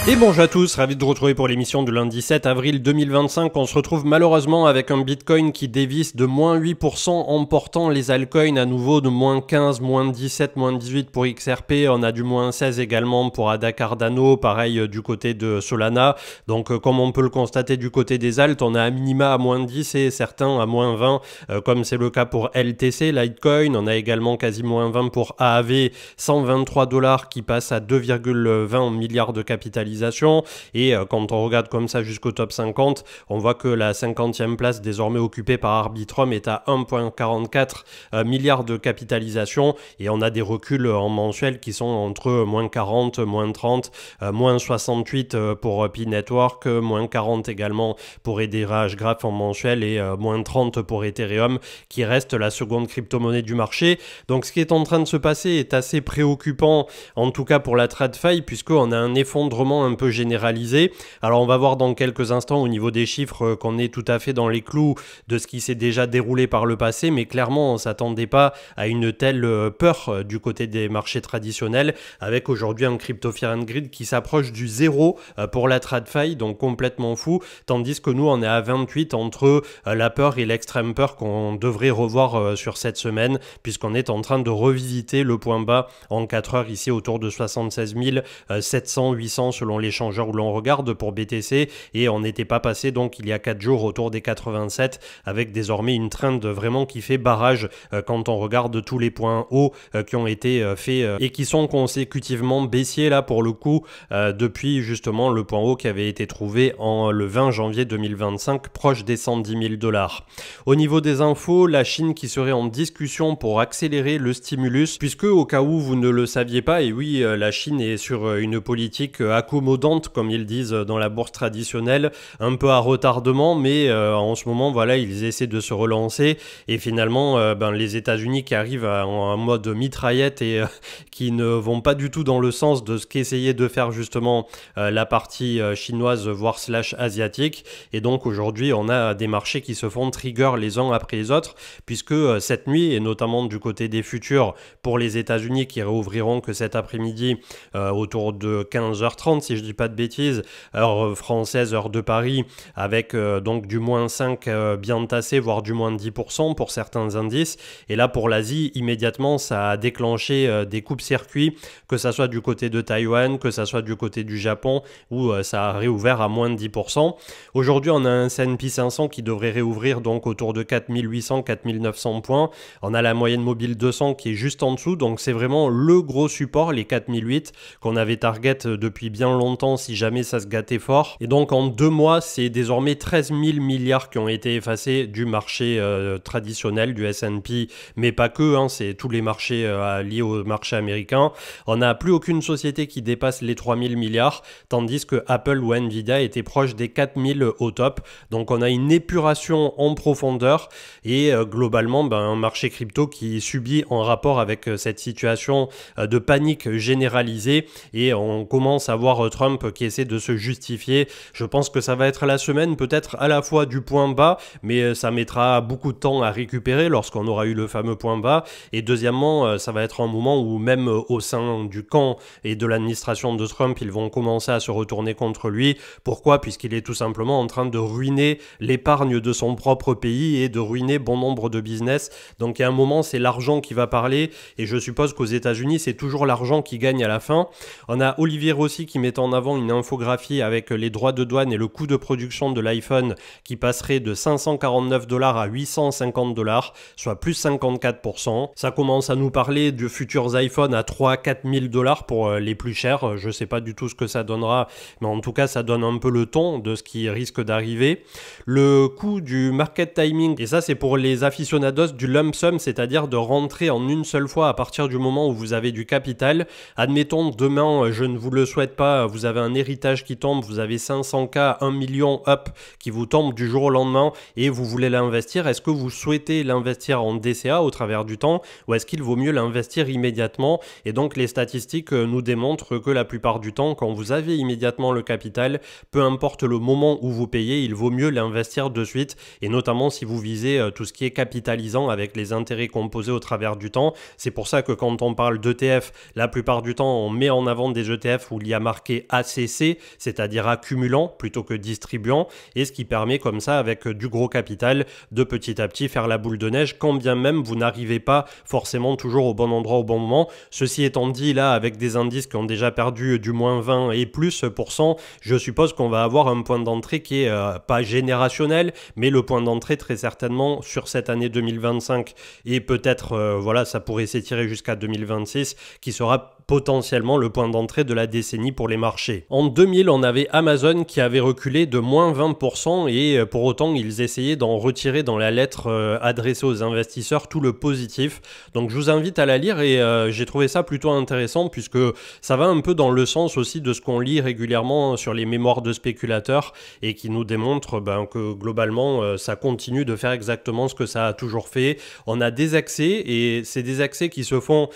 Et bonjour à tous, ravi de vous retrouver pour l'émission du lundi 7 avril 2025. On se retrouve malheureusement avec un Bitcoin qui dévisse de moins 8%, emportant les altcoins à nouveau de moins 15, moins 17, moins 18 pour XRP. On a du moins 16 également pour ADA Cardano, pareil du côté de Solana. Donc comme on peut le constater du côté des alts, on a à minima à moins 10 et certains à moins 20, comme c'est le cas pour LTC, Litecoin. On a également quasi moins 20 pour AAV, 123 $ qui passe à 2,20 milliards de capitalisation. Et quand on regarde comme ça jusqu'au top 50, on voit que la 50e place désormais occupée par Arbitrum est à 1,44 milliards de capitalisation et on a des reculs en mensuel qui sont entre moins 40, moins 30, moins 68 pour P-Network, moins 40 également pour Hedera Graph en mensuel et moins 30 pour Ethereum qui reste la seconde crypto-monnaie du marché. Donc ce qui est en train de se passer est assez préoccupant, en tout cas pour la TradFi, puisqu'on a un effondrement un peu généralisé. Alors on va voir dans quelques instants au niveau des chiffres qu'on est tout à fait dans les clous de ce qui s'est déjà déroulé par le passé, mais clairement on ne s'attendait pas à une telle peur du côté des marchés traditionnels, avec aujourd'hui un crypto fear and greed qui s'approche du 0 pour la TradFi, donc complètement fou, tandis que nous on est à 28 entre la peur et l'extrême peur qu'on devrait revoir sur cette semaine, puisqu'on est en train de revisiter le point bas en 4 heures ici autour de 76 700, 800 selon l'échangeur où l'on regarde pour BTC, et on n'était pas passé donc il y a 4 jours autour des 87, avec désormais une trend vraiment qui fait barrage quand on regarde tous les points hauts qui ont été faits et qui sont consécutivement baissiers là pour le coup depuis justement le point haut qui avait été trouvé le 20 janvier 2025 proche des 110 000 $. Au niveau des infos, la Chine qui serait en discussion pour accélérer le stimulus, puisque au cas où vous ne le saviez pas, et oui la Chine est sur une politique accommodante comme ils disent dans la bourse traditionnelle, un peu à retardement, mais en ce moment voilà ils essaient de se relancer et finalement les États-Unis qui arrivent en mode mitraillette et qui ne vont pas du tout dans le sens de ce qu'essayait de faire justement la partie chinoise voire slash asiatique, et donc aujourd'hui on a des marchés qui se font trigger les uns après les autres, puisque cette nuit et notamment du côté des futurs pour les États-Unis qui réouvriront que cet après-midi autour de 15h30 si je dis pas de bêtises, heure française, heure de Paris, avec donc du moins 5 bien tassé, voire du moins 10% pour certains indices. Et là pour l'Asie, immédiatement ça a déclenché des coupes-circuits, que ça soit du côté de Taïwan, que ça soit du côté du Japon, où ça a réouvert à moins de 10%. Aujourd'hui on a un S&P 500 qui devrait réouvrir donc autour de 4800, 4900 points. On a la moyenne mobile 200 qui est juste en dessous, donc c'est vraiment le gros support, les 4008 qu'on avait target depuis bien longtemps si jamais ça se gâtait fort. Et donc en 2 mois, c'est désormais 13 000 milliards qui ont été effacés du marché traditionnel, du S&P, mais pas que, hein, c'est tous les marchés liés au marché américain. On n'a plus aucune société qui dépasse les 3 000 milliards, tandis que Apple ou Nvidia étaient proches des 4 000 au top. Donc on a une épuration en profondeur et globalement un marché crypto qui subit en rapport avec cette situation de panique généralisée, et on commence à voir Trump qui essaie de se justifier. Je pense que ça va être la semaine peut-être à la fois du point bas, mais ça mettra beaucoup de temps à récupérer lorsqu'on aura eu le fameux point bas, et deuxièmement ça va être un moment où même au sein du camp et de l'administration de Trump ils vont commencer à se retourner contre lui. Pourquoi? Puisqu'il est tout simplement en train de ruiner l'épargne de son propre pays et de ruiner bon nombre de business. Donc il y a un moment c'est l'argent qui va parler, et je suppose qu'aux États-Unis c'est toujours l'argent qui gagne à la fin. On a Olivier Rossi qui met en avant une infographie avec les droits de douane et le coût de production de l'iPhone qui passerait de 549 $ à 850 $, soit plus 54%. Ça commence à nous parler de futurs iPhones à 3-4 000 $ pour les plus chers. Je sais pas du tout ce que ça donnera, mais en tout cas ça donne un peu le ton de ce qui risque d'arriver. Le coût du market timing, et ça c'est pour les aficionados du lump sum, c'est-à-dire de rentrer en une seule fois à partir du moment où vous avez du capital. Admettons demain, je ne vous le souhaite pas, vous avez un héritage qui tombe, vous avez 500K, 1 million up qui vous tombe du jour au lendemain et vous voulez l'investir. Est-ce que vous souhaitez l'investir en DCA au travers du temps, ou est-ce qu'il vaut mieux l'investir immédiatement? Et donc les statistiques nous démontrent que la plupart du temps, quand vous avez immédiatement le capital, peu importe le moment où vous payez, il vaut mieux l'investir de suite, et notamment si vous visez tout ce qui est capitalisant avec les intérêts composés au travers du temps. C'est pour ça que quand on parle d'ETF, la plupart du temps on met en avant des ETF où il y a marqué côté ACC, c'est-à-dire accumulant plutôt que distribuant, et ce qui permet comme ça, avec du gros capital, de petit à petit faire la boule de neige, quand bien même vous n'arrivez pas forcément toujours au bon endroit au bon moment. Ceci étant dit, là, avec des indices qui ont déjà perdu du moins 20 et plus %, je suppose qu'on va avoir un point d'entrée qui est pas générationnel, mais le point d'entrée très certainement sur cette année 2025, et peut-être, voilà, ça pourrait s'étirer jusqu'à 2026, qui sera potentiellement le point d'entrée de la décennie pour les marchés. En 2000, on avait Amazon qui avait reculé de moins 20% et pour autant, ils essayaient d'en retirer dans la lettre adressée aux investisseurs tout le positif. Donc je vous invite à la lire et j'ai trouvé ça plutôt intéressant puisque ça va un peu dans le sens aussi de ce qu'on lit régulièrement sur les mémoires de spéculateurs et qui nous démontre que globalement, ça continue de faire exactement ce que ça a toujours fait. On a des accès et c'est des accès qui se font,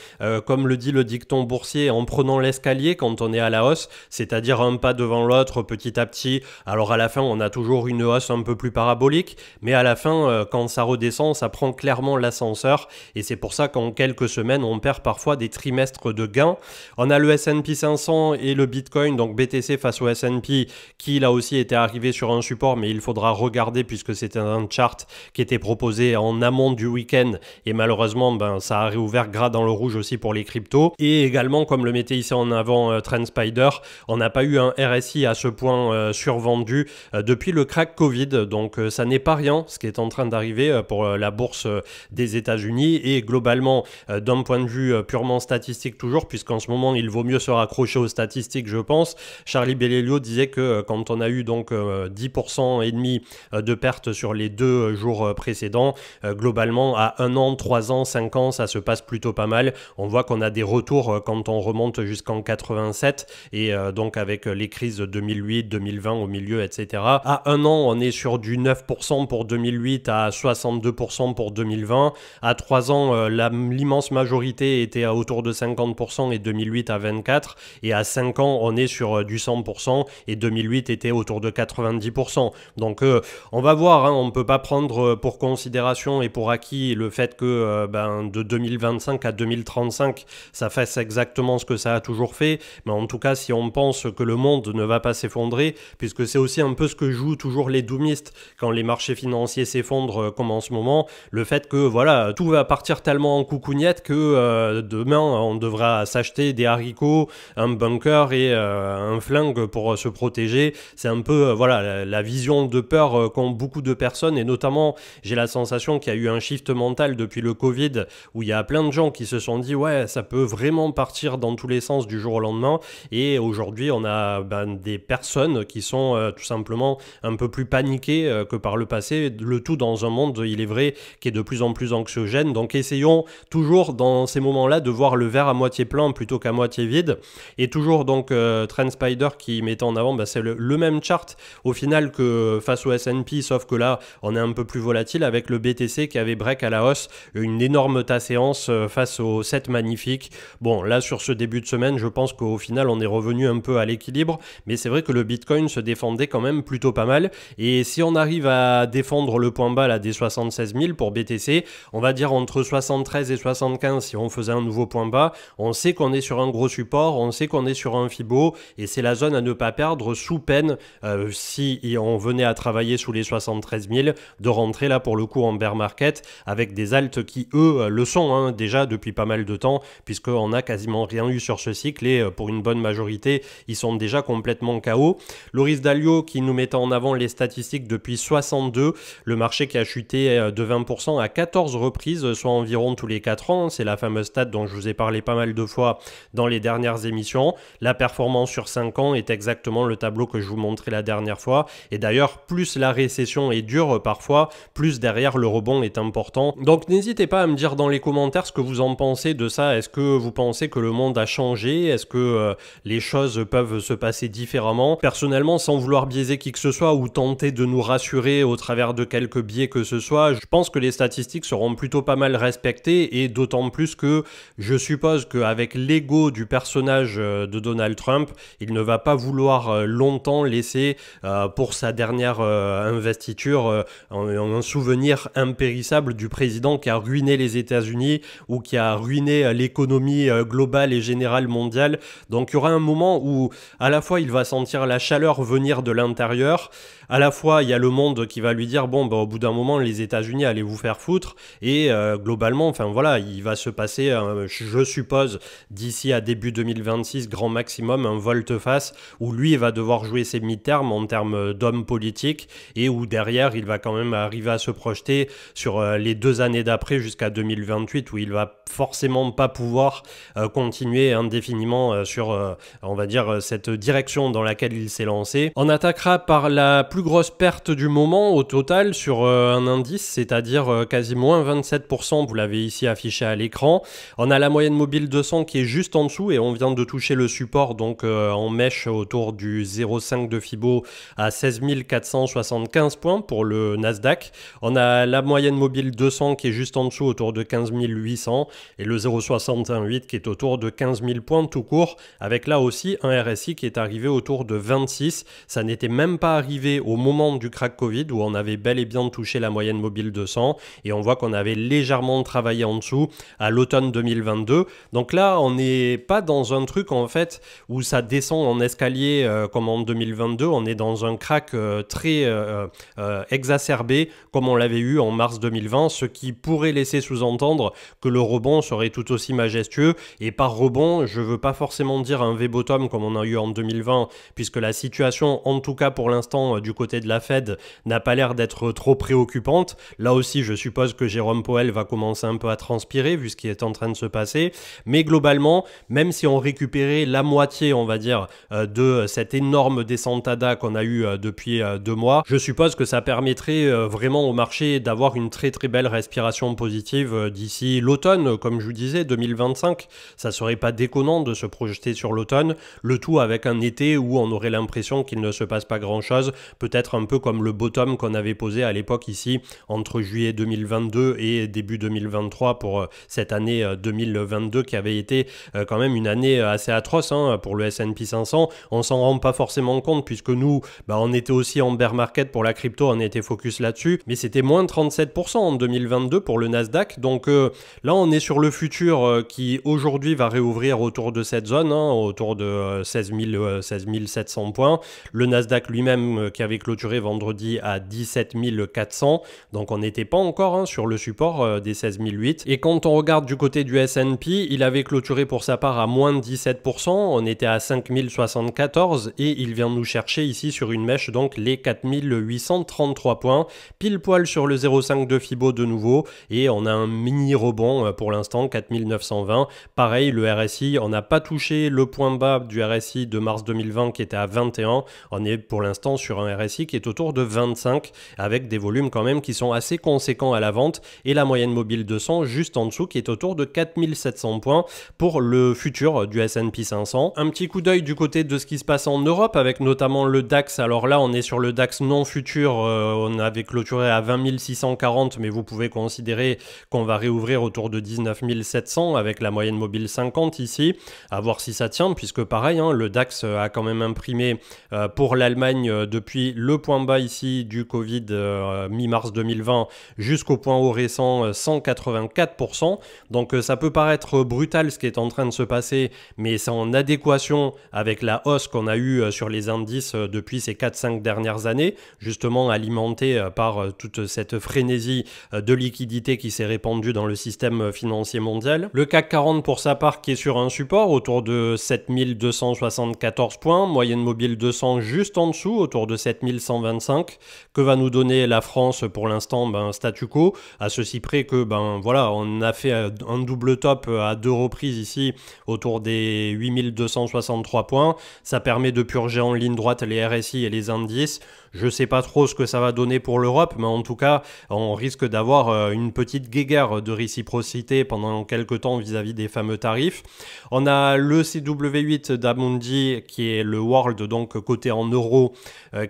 comme le dit le dicton boursier, en prenant l'escalier quand on est à la hausse, c'est-à-dire un pas devant l'autre petit à petit. Alors à la fin, on a toujours une hausse un peu plus parabolique, mais à la fin, quand ça redescend, ça prend clairement l'ascenseur et c'est pour ça qu'en quelques semaines, on perd parfois des trimestres de gains. On a le S&P 500 et le Bitcoin, donc BTC face au S&P, qui là aussi était arrivé sur un support, mais il faudra regarder puisque c'était un chart qui était proposé en amont du week-end et malheureusement, ça a réouvert gras dans le rouge aussi pour les cryptos. Et également, comme le mettait ici en avant TrendSpider, on n'a pas eu un RSI à ce point survendu depuis le crack Covid, donc ça n'est pas rien ce qui est en train d'arriver pour la bourse des États-Unis et globalement d'un point de vue purement statistique toujours, puisqu'en ce moment il vaut mieux se raccrocher aux statistiques je pense. Charlie Bellelio disait que quand on a eu donc 10% et demi de pertes sur les 2 jours précédents, globalement à 1 an, 3 ans, 5 ans ça se passe plutôt pas mal. On voit qu'on a des retours quand on remonte jusqu'en 87 et donc avec les crises de 2008, 2020 au milieu, etc. À 1 an, on est sur du 9% pour 2008 à 62% pour 2020. À 3 ans, l'immense majorité était autour de 50% et 2008 à 24. Et à 5 ans, on est sur du 100% et 2008 était autour de 90%. Donc on va voir, hein, on ne peut pas prendre pour considération et pour acquis le fait que de 2025 à 2035, ça fasse exactement ce que ça a toujours fait, mais en tout cas si on pense que le monde ne va pas s'effondrer, puisque c'est aussi un peu ce que jouent toujours les doomistes quand les marchés financiers s'effondrent comme en ce moment, le fait que voilà, tout va partir tellement en coucougnette que demain on devra s'acheter des haricots, un bunker et un flingue pour se protéger. C'est un peu voilà la vision de peur qu'ont beaucoup de personnes et notamment j'ai la sensation qu'il y a eu un shift mental depuis le Covid où il y a plein de gens qui se sont dit ouais ça peut vraiment partir dans tous les sens du jour au lendemain et aujourd'hui on a des personnes qui sont tout simplement un peu plus paniquées que par le passé, le tout dans un monde il est vrai qui est de plus en plus anxiogène. Donc essayons toujours dans ces moments là de voir le verre à moitié plein plutôt qu'à moitié vide et toujours donc TrendSpider qui mettait en avant c'est le même chart au final que face au S&P sauf que là on est un peu plus volatile avec le BTC qui avait break à la hausse, une énorme séance face au 7 magnifique. Bon là sur ce début de semaine je pense qu'au final on est revenu un peu à l'équilibre, mais c'est vrai que le Bitcoin se défendait quand même plutôt pas mal et si on arrive à défendre le point bas là des 76 000 pour BTC, on va dire entre 73 et 75 si on faisait un nouveau point bas, on sait qu'on est sur un gros support, on sait qu'on est sur un Fibo et c'est la zone à ne pas perdre sous peine si on venait à travailler sous les 73 000 de rentrer là pour le coup en bear market avec des alts qui eux le sont hein, déjà depuis pas mal de temps puisqu'on a quasiment rien eu sur ce cycle et pour une bonne majorité ils sont déjà complètement KO. Loris Dalio qui nous mettait en avant les statistiques depuis 62, le marché qui a chuté de 20% à 14 reprises soit environ tous les 4 ans, c'est la fameuse stat dont je vous ai parlé pas mal de fois dans les dernières émissions. La performance sur 5 ans est exactement le tableau que je vous montrais la dernière fois et d'ailleurs plus la récession est dure parfois, plus derrière le rebond est important. Donc n'hésitez pas à me dire dans les commentaires ce que vous en pensez de ça. Est-ce que vous pensez que le monde a changé? Est-ce que les choses peuvent se passer différemment? Personnellement, sans vouloir biaiser qui que ce soit ou tenter de nous rassurer au travers de quelques biais que ce soit, je pense que les statistiques seront plutôt pas mal respectées et d'autant plus que je suppose qu'avec l'ego du personnage de Donald Trump, il ne va pas vouloir longtemps laisser pour sa dernière investiture un souvenir impérissable du président qui a ruiné les États-Unis ou qui a ruiné l'économie globale globale et générale mondiale. Donc il y aura un moment où à la fois il va sentir la chaleur venir de l'intérieur, à la fois il y a le monde qui va lui dire bon bah, au bout d'un moment les États-Unis allez vous faire foutre, et globalement enfin voilà, il va se passer je suppose d'ici à début 2026 grand maximum un volte-face où lui va devoir jouer ses mi-termes en termes d'homme politique, et où derrière il va quand même arriver à se projeter sur les 2 années d'après jusqu'à 2028 où il va forcément pas pouvoir continuer indéfiniment sur on va dire cette direction dans laquelle il s'est lancé. On attaquera par la plus grosse perte du moment au total sur un indice, c'est-à-dire quasi moins 27%, vous l'avez ici affiché à l'écran. On a la moyenne mobile 200 qui est juste en dessous et on vient de toucher le support donc en mèche autour du 0,5 de Fibo à 16 475 points pour le Nasdaq. On a la moyenne mobile 200 qui est juste en dessous autour de 15 800 et le 0,68 qui est autour de 15 000 points tout court, avec là aussi un RSI qui est arrivé autour de 26. Ça n'était même pas arrivé au moment du crack Covid où on avait bel et bien touché la moyenne mobile 200 et on voit qu'on avait légèrement travaillé en dessous à l'automne 2022. Donc là on n'est pas dans un truc en fait où ça descend en escalier comme en 2022, on est dans un crack très exacerbé comme on l'avait eu en mars 2020, ce qui pourrait laisser sous-entendre que le rebond serait tout aussi majestueux. Et par rebond, je veux pas forcément dire un V-bottom comme on a eu en 2020, puisque la situation, en tout cas pour l'instant, du côté de la Fed, n'a pas l'air d'être trop préoccupante. Là aussi, je suppose que Jérôme Powell va commencer un peu à transpirer, vu ce qui est en train de se passer. Mais globalement, même si on récupérait la moitié, on va dire, de cette énorme descentada qu'on a eu depuis 2 mois, je suppose que ça permettrait vraiment au marché d'avoir une très très belle respiration positive d'ici l'automne, comme je vous disais, 2025. Ça serait pas déconnant de se projeter sur l'automne, le tout avec un été où on aurait l'impression qu'il ne se passe pas grand chose, peut-être un peu comme le bottom qu'on avait posé à l'époque ici entre juillet 2022 et début 2023 pour cette année 2022 qui avait été quand même une année assez atroce pour le S&P 500. On s'en rend pas forcément compte puisque nous on était aussi en bear market pour la crypto, on était focus là-dessus, mais c'était moins 37% en 2022 pour le Nasdaq. Donc là on est sur le futur qui aujourd'hui va réouvrir autour de cette zone, autour de 16 700 points. Le Nasdaq lui-même qui avait clôturé vendredi à 17 400, donc on n'était pas encore sur le support des 16 008. Et quand on regarde du côté du S&P, il avait clôturé pour sa part à moins de 17%, on était à 5 074 et il vient nous chercher ici sur une mèche donc les 4 833 points, pile poil sur le 0,5 de Fibo de nouveau, et on a un mini rebond pour l'instant, 4 920. Pareil, le RSI, on n'a pas touché le point bas du RSI de mars 2020 qui était à 21, on est pour l'instant sur un RSI qui est autour de 25, avec des volumes quand même qui sont assez conséquents à la vente, et la moyenne mobile 200 juste en dessous qui est autour de 4 700 points pour le futur du S&P 500. Un petit coup d'œil du côté de ce qui se passe en Europe avec notamment le DAX. Alors là on est sur le DAX non futur, on avait clôturé à 20 640, mais vous pouvez considérer qu'on va réouvrir autour de 19 700 avec la moyenne mobile 50 ici, à voir si ça tient, puisque pareil, le DAX a quand même imprimé pour l'Allemagne depuis le point bas ici du Covid mi-mars 2020 jusqu'au point haut récent 184%, donc ça peut paraître brutal ce qui est en train de se passer, mais c'est en adéquation avec la hausse qu'on a eue sur les indices depuis ces 4-5 dernières années, justement alimentée par toute cette frénésie de liquidité qui s'est répandue dans le système financier mondial. Le CAC 40 pour sa part qui est sur un support autour de 7274 points, moyenne mobile 200 juste en dessous autour de 7125. Que va nous donner la France pour l'instant? Statu quo, à ceci près que voilà, on a fait un double top à 2 reprises ici autour des 8263 points. Ça permet de purger en ligne droite les RSI et les indices. Je sais pas trop ce que ça va donner pour l'Europe, mais en tout cas, on risque d'avoir une petite guéguerre de réciprocité pendant quelques temps vis-à-vis des fameux tarifs. On a le CW8 d'Amundi qui est le World, donc coté en euros,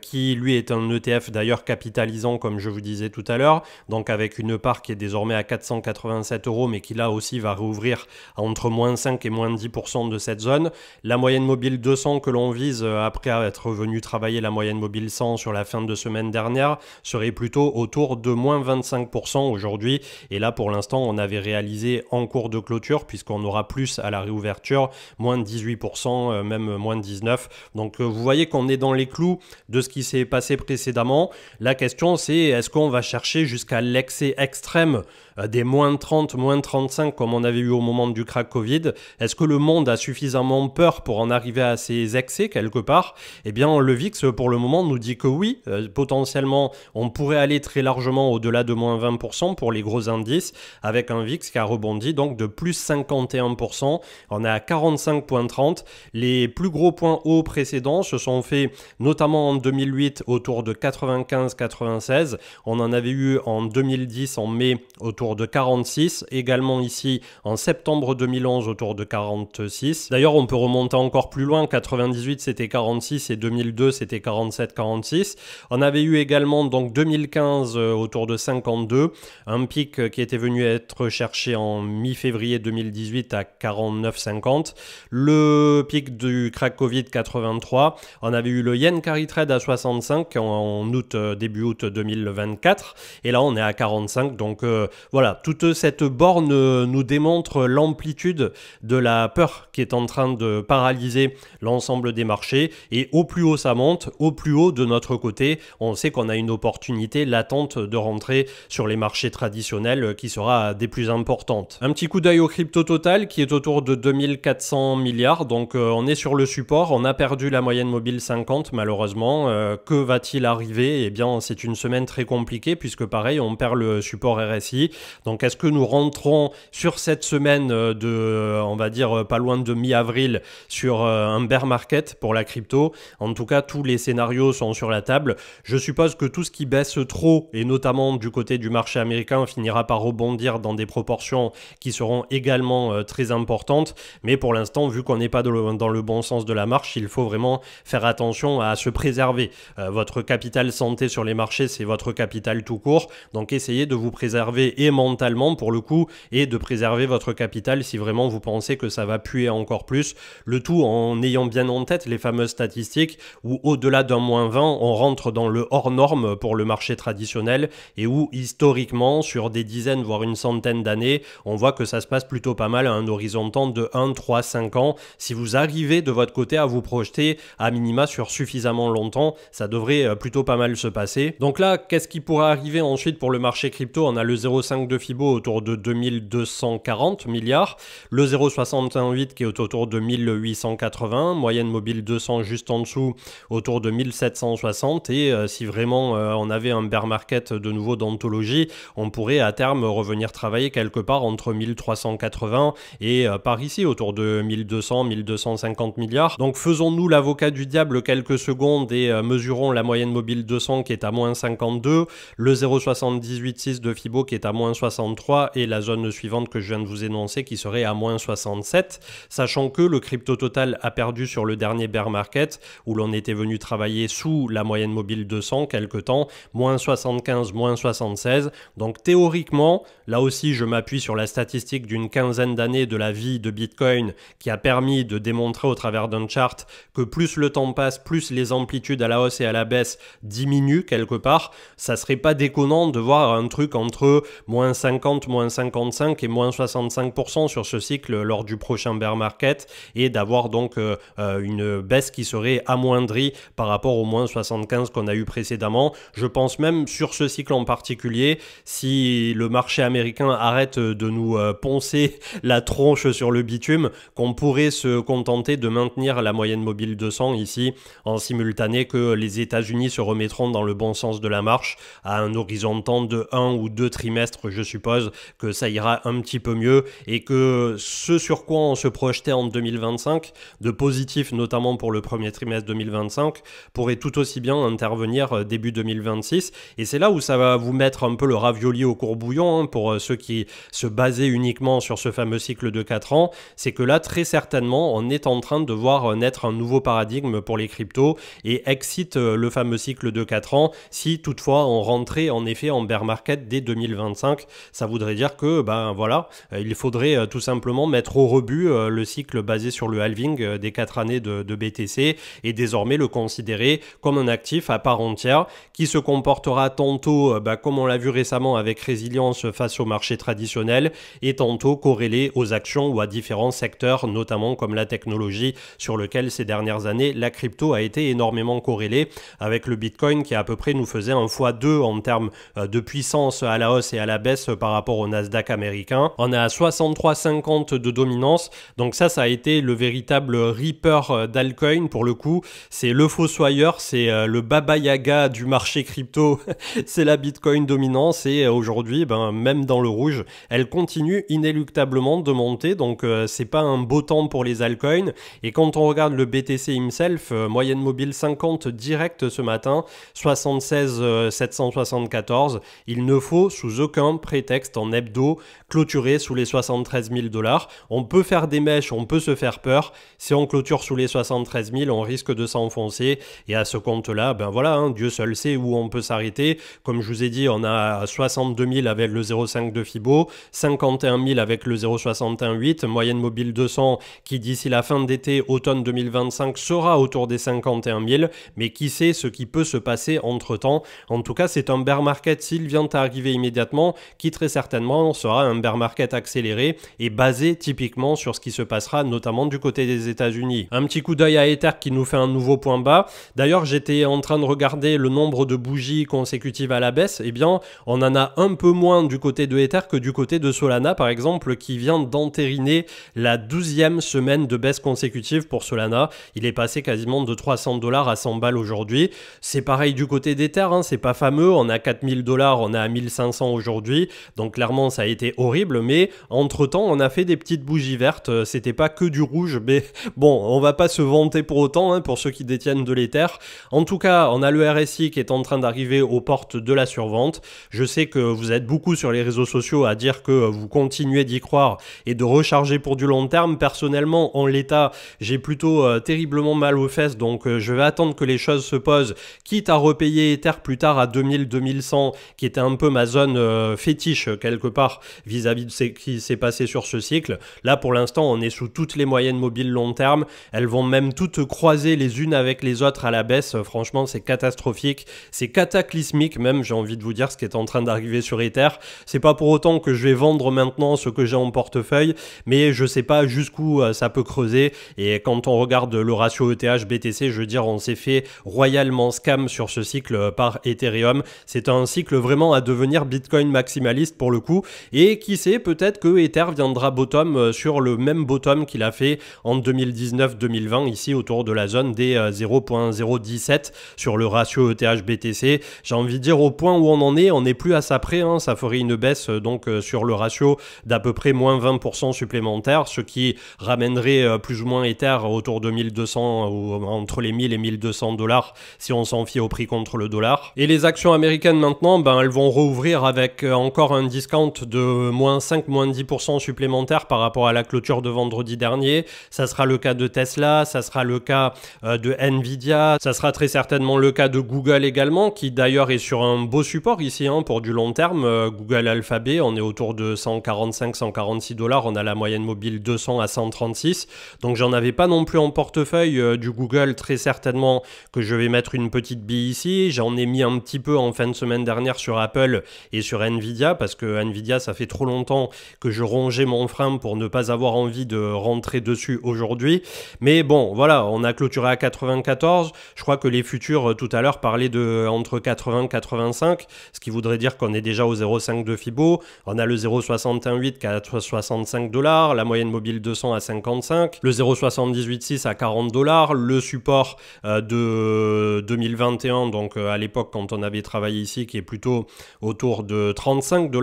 qui lui est un ETF d'ailleurs capitalisant comme je vous disais tout à l'heure, donc avec une part qui est désormais à 487 €, mais qui là aussi va rouvrir à entre moins 5 et moins 10% de cette zone. La moyenne mobile 200 que l'on vise après être venu travailler la moyenne mobile 100 sur sur la fin de semaine dernière serait plutôt autour de moins 25% aujourd'hui. Et là, pour l'instant, on avait réalisé en cours de clôture, puisqu'on aura plus à la réouverture, moins 18%, même moins 19%. Donc vous voyez qu'on est dans les clous de ce qui s'est passé précédemment. La question, c'est est-ce qu'on va chercher jusqu'à l'excès extrême des moins 30, moins 35 comme on avait eu au moment du crack Covid? Est-ce que le monde a suffisamment peur pour en arriver à ces excès quelque part? Eh bien, le VIX pour le moment nous dit que oui, potentiellement on pourrait aller très largement au-delà de moins 20% pour les gros indices, avec un VIX qui a rebondi donc de plus 51%. On est à 45,30. Les plus gros points hauts précédents se sont faits notamment en 2008 autour de 95-96. On en avait eu en 2010 en mai autour de 46, également ici en septembre 2011 autour de 46. D'ailleurs, on peut remonter encore plus loin, 98 c'était 46 et 2002 c'était 47-46. On avait eu également donc 2015 autour de 52, un pic qui était venu être cherché en mi-février 2018 à 49,50. Le pic du crack Covid 83, on avait eu le yen carry trade à 65 en août, début août 2024, et là on est à 45, donc voilà, toute cette borne nous démontre l'amplitude de la peur qui est en train de paralyser l'ensemble des marchés, et au plus haut ça monte, au plus haut de notre côté, on sait qu'on a une opportunité latente de rentrer sur les marchés traditionnels qui sera des plus importantes. Un petit coup d'œil au crypto total qui est autour de 2400 milliards, donc on est sur le support, on a perdu la moyenne mobile 50 malheureusement. Que va-t-il arriver? Eh bien c'est une semaine très compliquée puisque pareil on perd le support RSI. Donc est-ce que nous rentrons sur cette semaine de, on va dire pas loin de mi-avril, sur un bear market pour la crypto? En tout cas tous les scénarios sont sur la table. Je suppose que tout ce qui baisse trop, et notamment du côté du marché américain, finira par rebondir dans des proportions qui seront également très importantes. Mais pour l'instant, vu qu'on n'est pas dans le bon sens de la marche, il faut vraiment faire attention à se préserver. Votre capital santé sur les marchés, c'est votre capital tout court. Donc essayez de vous préserver et mentalement pour le coup, et de préserver votre capital si vraiment vous pensez que ça va puer encore plus. Le tout en ayant bien en tête les fameuses statistiques où au-delà d'un moins 20, on rentre dans le hors norme pour le marché traditionnel, et où historiquement, sur des dizaines voire une centaine d'années, on voit que ça se passe plutôt pas mal à un horizon temps de 1, 3, 5 ans. Si vous arrivez de votre côté à vous projeter à minima sur suffisamment longtemps, ça devrait plutôt pas mal se passer. Donc là, qu'est-ce qui pourrait arriver ensuite pour le marché crypto? On a le 0,5 de Fibo autour de 2240 milliards, le 0,68 qui est autour de 1880, moyenne mobile 200 juste en dessous autour de 1760, et si vraiment on avait un bear market de nouveau d'anthologie, on pourrait à terme revenir travailler quelque part entre 1380 et par ici autour de 1200, 1250 milliards. Donc faisons-nous l'avocat du diable quelques secondes et mesurons la moyenne mobile 200 qui est à moins 52, le 0,786 de Fibo qui est à moins 63 et la zone suivante que je viens de vous énoncer qui serait à moins 67, sachant que le crypto total a perdu sur le dernier bear market où l'on était venu travailler sous la moyenne mobile 200 quelque temps, moins 75, moins 76. Donc théoriquement, là aussi je m'appuie sur la statistique d'une quinzaine d'années de la vie de Bitcoin qui a permis de démontrer au travers d'un chart que plus le temps passe, plus les amplitudes à la hausse et à la baisse diminuent quelque part. Ça serait pas déconnant de voir un truc entre moins 50, moins 55 et moins 65% sur ce cycle lors du prochain bear market, et d'avoir donc une baisse qui serait amoindrie par rapport au moins 75 qu'on a eu précédemment. Je pense même sur ce cycle en particulier, si le marché américain arrête de nous poncer la tronche sur le bitume, qu'on pourrait se contenter de maintenir la moyenne mobile 200 ici en simultané que les États-Unis se remettront dans le bon sens de la marche à un horizon de temps de 1 ou 2 trimestres. Je suppose que ça ira un petit peu mieux, et que ce sur quoi on se projetait en 2025, de positif notamment pour le premier trimestre 2025, pourrait tout aussi bien intervenir début 2026. Et c'est là où ça va vous mettre un peu le ravioli au courbouillon pour ceux qui se basaient uniquement sur ce fameux cycle de 4 ans. C'est que là, très certainement, on est en train de voir naître un nouveau paradigme pour les cryptos et exit le fameux cycle de 4 ans si toutefois on rentrait en effet en bear market dès 2025. 2025, ça voudrait dire que ben voilà, il faudrait tout simplement mettre au rebut le cycle basé sur le halving des 4 années de BTC et désormais le considérer comme un actif à part entière qui se comportera tantôt comme on l'a vu récemment avec résilience face au marché traditionnel et tantôt corrélé aux actions ou à différents secteurs, notamment comme la technologie, sur lequel ces dernières années la crypto a été énormément corrélée, avec le Bitcoin qui à peu près nous faisait un x2 en termes de puissance à la hausse et à la baisse par rapport au Nasdaq américain. On est à 63,50 de dominance, donc ça a été le véritable reaper d'altcoin. Pour le coup, c'est le fossoyeur, c'est le Baba Yaga du marché crypto, c'est la Bitcoin dominance et aujourd'hui, même dans le rouge, elle continue inéluctablement de monter, donc c'est pas un beau temps pour les altcoins. Et quand on regarde le BTC himself, moyenne mobile 50 direct ce matin, 76 774, il ne faut sous aucun prétexte en hebdo clôturer sous les 73 000 $. On peut faire des mèches, on peut se faire peur. Si on clôture sous les 73 000, on risque de s'enfoncer. Et à ce compte-là, voilà, Dieu seul sait où on peut s'arrêter. Comme je vous ai dit, on a 62 000 avec le 0,5 de Fibo, 51 000 avec le 0,618, moyenne mobile 200 qui d'ici la fin d'été, automne 2025 sera autour des 51 000. Mais qui sait ce qui peut se passer entre-temps. En tout cas, c'est un bear market s'il vient à arriver immédiatement, qui très certainement sera un bear market accéléré et basé typiquement sur ce qui se passera notamment du côté des États-Unis. Un petit coup d'œil à Ether qui nous fait un nouveau point bas. D'ailleurs, j'étais en train de regarder le nombre de bougies consécutives à la baisse. Eh bien, on en a un peu moins du côté de Ether que du côté de Solana, par exemple, qui vient d'entériner la 12e semaine de baisse consécutive pour Solana. Il est passé quasiment de 300 $ à 100 balles aujourd'hui. C'est pareil du côté d'Ether, c'est pas fameux. On a 4000 $, on est à 1500 aujourd'hui. Donc clairement, ça a été horrible, mais entre-temps, on a fait des petites bougies vertes. C'était pas que du rouge, mais bon, on va pas se vanter pour autant, pour ceux qui détiennent de l'Ether. En tout cas, on a le RSI qui est en train d'arriver aux portes de la survente. Je sais que vous êtes beaucoup sur les réseaux sociaux à dire que vous continuez d'y croire et de recharger pour du long terme. Personnellement, en l'état, j'ai plutôt terriblement mal aux fesses, donc je vais attendre que les choses se posent, quitte à repayer Ether plus tard à 2000-2100, qui était un peu ma zone fétiche quelque part vis-à-vis de ce qui s'est passé sur ce cycle. Là, pour l'instant, on est sous toutes les moyennes mobiles long terme. Elles vont même toutes croiser les unes avec les autres à la baisse. Franchement, c'est catastrophique. C'est cataclysmique même, j'ai envie de vous dire, ce qui est en train d'arriver sur Ether. C'est pas pour autant que je vais vendre maintenant ce que j'ai en portefeuille, mais je sais pas jusqu'où ça peut creuser. Et quand on regarde le ratio ETH-BTC, je veux dire, on s'est fait royalement scam sur ce cycle par Ethereum. C'est un cycle vraiment à devenir Bitcoin maximaliste pour le coup. Et qui sait, peut-être que Ether viendra bottom sur le même bottom qu'il a fait en 2019-2020, ici autour de la zone des 0.017 sur le ratio ETH-BTC. J'ai envie de dire, au point où on en est, on n'est plus à ça près, ça ferait une baisse donc sur le ratio d'à peu près moins 20% supplémentaire, ce qui ramènerait plus ou moins Ether autour de 1200 ou entre les 1000 et 1200 $ si on s'en fie au prix contre le dollar. Et les actions américaines maintenant, elles vont rouvrir avec encore un discount de moins 5, moins 10% supplémentaire par rapport à la clôture de vendredi dernier. Ça sera le cas de Tesla, ça sera le cas de Nvidia, ça sera très certainement le cas de Google également, qui d'ailleurs est sur un beau support ici pour du long terme. Google Alphabet, on est autour de 145-146 $, on a la moyenne mobile 200 à 136, donc j'en avais pas non plus en portefeuille du Google, très certainement que je vais mettre une petite bille ici. J'en ai mis un petit peu en fin de semaine dernière sur Apple et sur Nvidia, parce que Nvidia, ça fait trop longtemps que je rongeais mon frein pour ne pas avoir envie de rentrer dessus aujourd'hui. Mais bon, voilà, on a clôturé à 94. Je crois que les futurs tout à l'heure parlaient de entre 80 et 85, ce qui voudrait dire qu'on est déjà au 0,5 de Fibo. On a le 0,618 qui est à 65 $, la moyenne mobile 200 à 55, le 0,786 à 40 $, le support de 2021, donc à l'époque quand on avait travaillé ici, qui est plutôt autour de 35 $.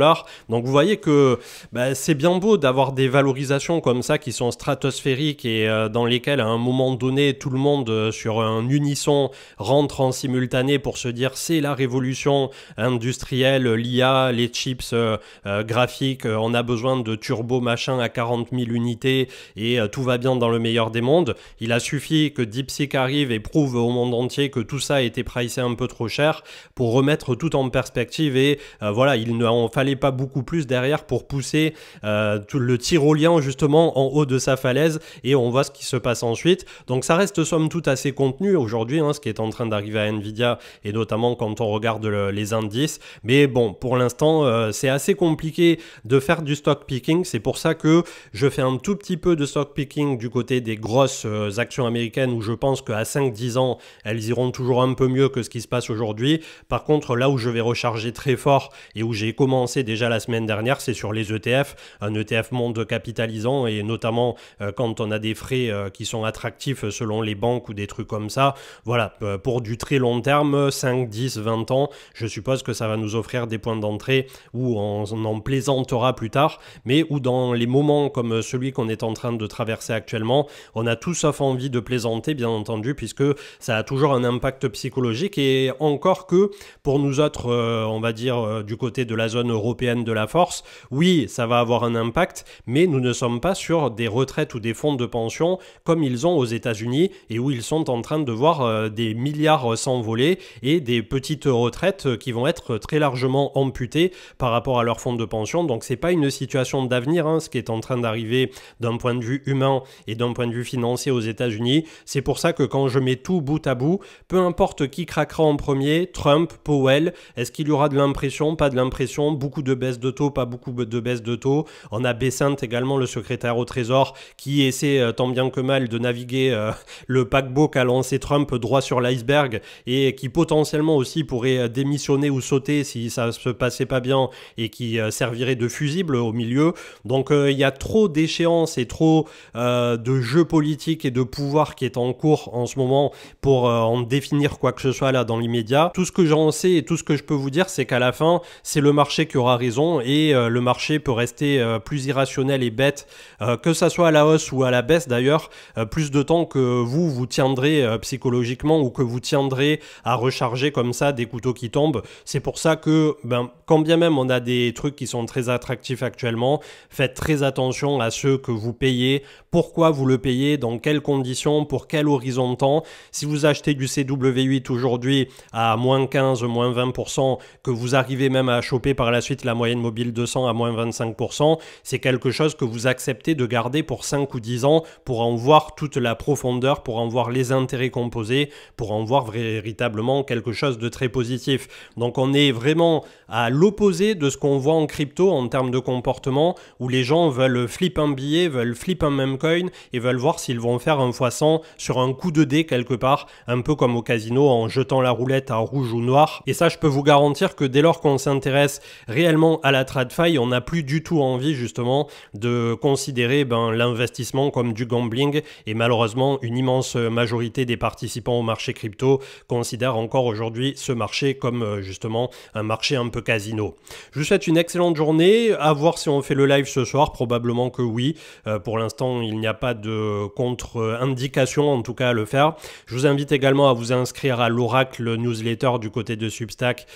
Donc vous voyez que c'est bien beau d'avoir des valorisations comme ça qui sont stratosphériques et dans lesquelles à un moment donné tout le monde sur un unisson rentre en simultané pour se dire c'est la révolution industrielle, l'IA, les chips graphiques, on a besoin de turbo machin à 40 000 unités et tout va bien dans le meilleur des mondes. Il a suffi que DeepSeek arrive et prouve au monde entier que tout ça a été pricé un peu trop cher pour remettre tout en perspective et voilà, il il n'en fallait pas beaucoup plus derrière pour pousser tout le tyrolien justement en haut de sa falaise, et on voit ce qui se passe ensuite. Donc ça reste somme toute assez contenu aujourd'hui, ce qui est en train d'arriver à Nvidia, et notamment quand on regarde les indices. Mais bon, pour l'instant, c'est assez compliqué de faire du stock picking. C'est pour ça que je fais un tout petit peu de stock picking du côté des grosses actions américaines, où je pense qu'à 5-10 ans, elles iront toujours un peu mieux que ce qui se passe aujourd'hui. Par contre, là où je vais recharger très fort et où j'ai commencé déjà la semaine dernière, c'est sur les ETF, un ETF monde capitalisant, et notamment quand on a des frais qui sont attractifs selon les banques ou des trucs comme ça. Voilà, pour du très long terme, 5, 10, 20 ans, je suppose que ça va nous offrir des points d'entrée où on en plaisantera plus tard, mais où dans les moments comme celui qu'on est en train de traverser actuellement, on a tout sauf envie de plaisanter, bien entendu, puisque ça a toujours un impact psychologique. Et encore que pour nous autres, on va dire du côté de la zone européenne de la force, oui, ça va avoir un impact, mais nous ne sommes pas sur des retraites ou des fonds de pension comme ils ont aux États-Unis, et où ils sont en train de voir des milliards s'envoler et des petites retraites qui vont être très largement amputées par rapport à leurs fonds de pension. Donc c'est pas une situation d'avenir, ce qui est en train d'arriver d'un point de vue humain et d'un point de vue financier aux États-Unis. C'est pour ça que quand je mets tout bout à bout, peu importe qui craquera en premier, Trump, Powell, est-ce qu'il y aura de l'impression, pas de l'impression, beaucoup de baisse de taux, pas beaucoup de baisse de taux. On a Bessent également, le secrétaire au Trésor, qui essaie tant bien que mal de naviguer le paquebot qu'a lancé Trump droit sur l'iceberg, et qui potentiellement aussi pourrait démissionner ou sauter si ça se passait pas bien, et qui servirait de fusible au milieu. Donc il y a trop d'échéances et trop de jeux politiques et de pouvoir qui est en cours en ce moment pour en définir quoi que ce soit là dans l'immédiat. Tout ce que j'en sais et tout ce que je peux vous dire, c'est qu'à la fin, c'est le marché qui aura raison, et le marché peut rester plus irrationnel et bête, que ça soit à la hausse ou à la baisse d'ailleurs, plus de temps que vous tiendrez psychologiquement, ou que vous tiendrez à recharger comme ça des couteaux qui tombent. C'est pour ça que quand bien même on a des trucs qui sont très attractifs actuellement, faites très attention à ceux que vous payez, pourquoi vous le payez, dans quelles conditions, pour quel horizon de temps. Si vous achetez du CW8 aujourd'hui à moins 15, moins 20%, que vous arrivez même à choper par la suite la moyenne mobile 200 à moins 25%, c'est quelque chose que vous acceptez de garder pour 5 ou 10 ans, pour en voir toute la profondeur, pour en voir les intérêts composés, pour en voir véritablement quelque chose de très positif. Donc on est vraiment à l'opposé de ce qu'on voit en crypto en termes de comportement, où les gens veulent flip un billet, veulent flip un meme coin, et veulent voir s'ils vont faire un x100 sur un coup de dé quelque part, un peu comme au casino en jetant la roulette à rouge ou noir. Et ça, je peux vous garantir que dès lors qu'on s'intéresse réellement à la TradFi, on n'a plus du tout envie justement de considérer l'investissement comme du gambling, et malheureusement une immense majorité des participants au marché crypto considèrent encore aujourd'hui ce marché comme justement un marché un peu casino. Je vous souhaite une excellente journée, à voir si on fait le live ce soir, probablement que oui. Pour l'instant, il n'y a pas de contre-indication en tout cas à le faire. Je vous invite également à vous inscrire à l'Oracle newsletter du côté de Substack.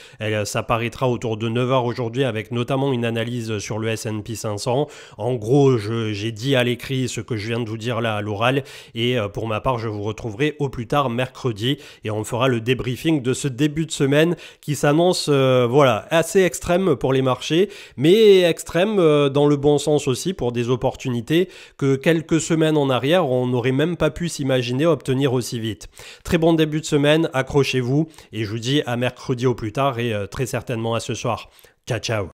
Ça paraîtra autour de 9h aujourd'hui, avec notamment une analyse sur le S&P 500. En gros, j'ai dit à l'écrit ce que je viens de vous dire là à l'oral, et pour ma part, je vous retrouverai au plus tard mercredi, et on fera le débriefing de ce début de semaine qui s'annonce voilà, assez extrême pour les marchés, mais extrême dans le bon sens aussi, pour des opportunités que quelques semaines en arrière, on n'aurait même pas pu s'imaginer obtenir aussi vite. Très bon début de semaine, accrochez-vous, et je vous dis à mercredi au plus tard, et très certainement à ce soir. Ciao, ciao.